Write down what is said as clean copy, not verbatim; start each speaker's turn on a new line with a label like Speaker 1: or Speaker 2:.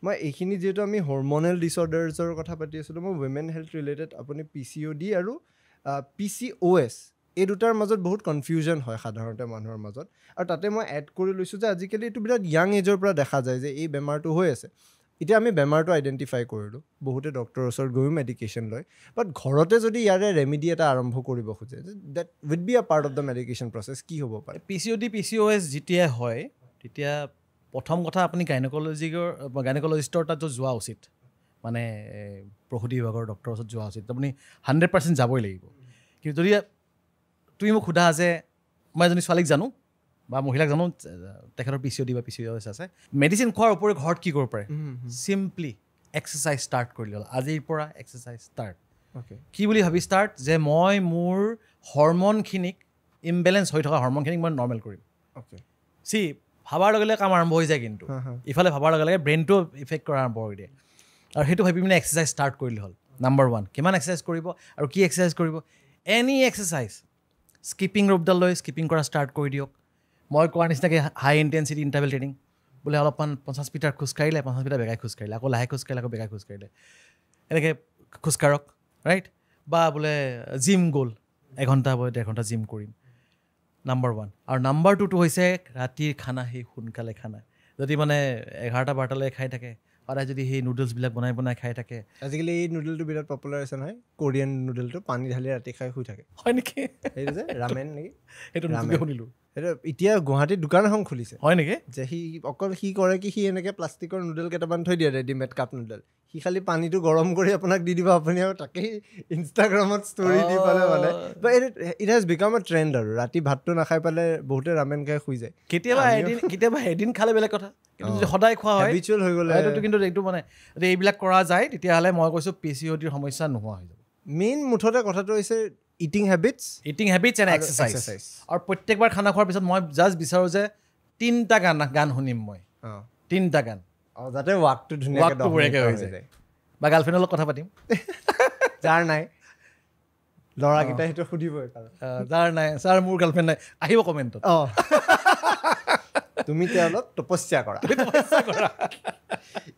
Speaker 1: মই এইখিনি যেহেতু আমি হৰমনেল ডিসঅৰ্ডাৰ্ছৰ কথা পাতি আছিলোঁ মই উইমেন হেল্থ ৰিলেটেড আপুনি PCOD আৰু PCOS এই দুটাৰ মাজত বহুত কনফিউজন হয় সাধাৰণতে মানুহৰ মাজত আৰু তাতে মই এড কৰি লৈছোঁ যে আজিকালি এইটো বিৰাট য়াং এজৰ পৰা দেখা যায় যে এই বেমাৰটো হৈ আছে এতিয়া আমি বেমাৰটো আইডেণ্টিফাই কৰিলোঁ বহুতে ডক্টৰৰ ওচৰত গৈও মেডিকেশ্যন লয় বাট ঘৰতে যদি ইয়াৰে ৰেমেডি এটা আৰম্ভ কৰিব খোজে that weed be a part of the medication process কি হ'ব পাৰে
Speaker 2: PCOD PCOS যেতিয়া হয় তেতিয়া প্ৰথম কথা আপুনি গাইনকলজিষ্টৰ তাত যোৱা উচিত মানে প্ৰসূতি বিভাগৰ ডক্টৰৰ ওচৰত যোৱা উচিত আপুনি 100% যাবই লাগিব কিন্তু যদি তুমি মোক সোধা যে মই এজনী ছোৱালীক জানো বা মহিলাক জানো তেখেতৰ PCOD বা PCOS আছে মেডিচিন খোৱাৰ উপৰি ঘৰত কি কৰিব পাৰে চিম্পলি এক্সাৰচাইজ ষ্টাৰ্ট কৰি ল'ল আজিৰ পৰা এক্সাৰচাইজ ষ্টাৰ্ট কি বুলি ভাবি ষ্টাৰ্ট যে মই মোৰ হৰমনখিনিক ইমবেলেঞ্চ হৈ থকা হৰমনখিনিক মই নৰ্মেল কৰিম চি ভাবাৰ লগে লগে কাম আৰম্ভ হৈ যায় কিন্তু ইফালে ভাবাৰ লগে লগে ব্ৰেইনটো ইফেক্ট কৰা আৰম্ভ কৰি দিয়ে আৰু সেইটো ভাবি পিনে এক্সাৰচাইজ ষ্টাৰ্ট কৰিলে হ'ল নাম্বাৰ 1 কিমান এক্সাৰচাইজ কৰিব আৰু কি এক্সাৰচাইজ কৰিব এনি এক্সাৰচাইজ স্কিপিং ৰোপডাল লৈ স্কিপিং কৰা ষ্টাৰ্ট কৰি দিয়ক মই কোৱাৰ নিচিনাকৈ হাই ইণ্টেনচিটি ইণ্টাৰভেল ট্ৰেইনিং বোলে অলপমান 50 মিটাৰ খোজকাঢ়িলে 50 মিটাৰ বেগাই খোজকাঢ়িলে আকৌ লাহে খোজকাঢ়িলে আকৌ বেগাই খোজকাঢ়িলে এনেকৈ খোজকাঢ়ক ৰাইট বা বোলে জিম গ'ল 1 ঘণ্টা বা 1.5 ঘণ্টা জিম কৰিম নাম্বাৰ 1 আৰু নাম্বাৰ 2টো হৈছে ৰাতিৰ খানা সেই সোনকালে খানা যদি মানে 11-12 খাই থাকে সদায় যদি সেই নুডলছবিলাক বনাই খাই থাকে
Speaker 1: আজিকালি এই নুডলটো বিৰাট পপুলাৰ আছে নহয় কোৰিয়ান নুডলটো পানী ঢালি ৰাতি খাই শুই থাকে
Speaker 2: হয় নেকি
Speaker 1: সেইটো যে ৰামেন নেকি
Speaker 2: সেইটো নতুনকৈ শুনিলোঁ
Speaker 1: সেইটো এতিয়া গুৱাহাটীত দোকান এখন খুলিছে
Speaker 2: হয় নেকি
Speaker 1: যে সি অকল সি কৰে কি সি এনেকৈ প্লাষ্টিকৰ নুডল কেইটামান থৈ দিয়ে ৰেডিমেড কাপ নুডল সি খালি পানীটো গৰম কৰি আপোনাক দি দিব আপুনি আৰু তাকেই ইনষ্টাগ্ৰামত ষ্টৰি দি পালে মানে বা it has become a trend আৰু ৰাতি ভাতটো নাখাই পালে বহুতে ৰামেন খাই শুই যায়
Speaker 2: কেতিয়াবা এদিন খালে বেলেগ কথা কিন্তু যদি সদায় খোৱা হয়
Speaker 1: হেবিচুৱেল হৈ গ'লে
Speaker 2: সেইটো কিন্তু এইটো মানে যদি এইবিলাক কৰা যায় তেতিয়াহ'লে মই কৈছোঁ PCODৰ সমস্যা নোহোৱা হৈ যাব
Speaker 1: মেইন মুঠতে কথাটো হৈছে ইটিং হেবিটছ
Speaker 2: এণ্ড এক্সাৰচাইজ আৰু প্ৰত্যেকবাৰ খানা খোৱাৰ পিছত মই জাষ্ট বিচাৰোঁ যে 3টা গান শুনিম মই 3টা গান
Speaker 1: যাতে ৱাকটো ধুনীয়াকৈ
Speaker 2: হৈ যায় বা গাৰ্লফ্ৰেণ্ডৰ লগত কথা পাতিম
Speaker 1: যাৰ নাই ল'ৰাকেইটাই সেইটো সুধিবই
Speaker 2: যাৰ নাই ছাৰ মোৰ গাৰ্লফ্ৰেণ্ড নাই আহিব কমেণ্টত
Speaker 1: তুমি তেওঁলোক তপস্যা কৰা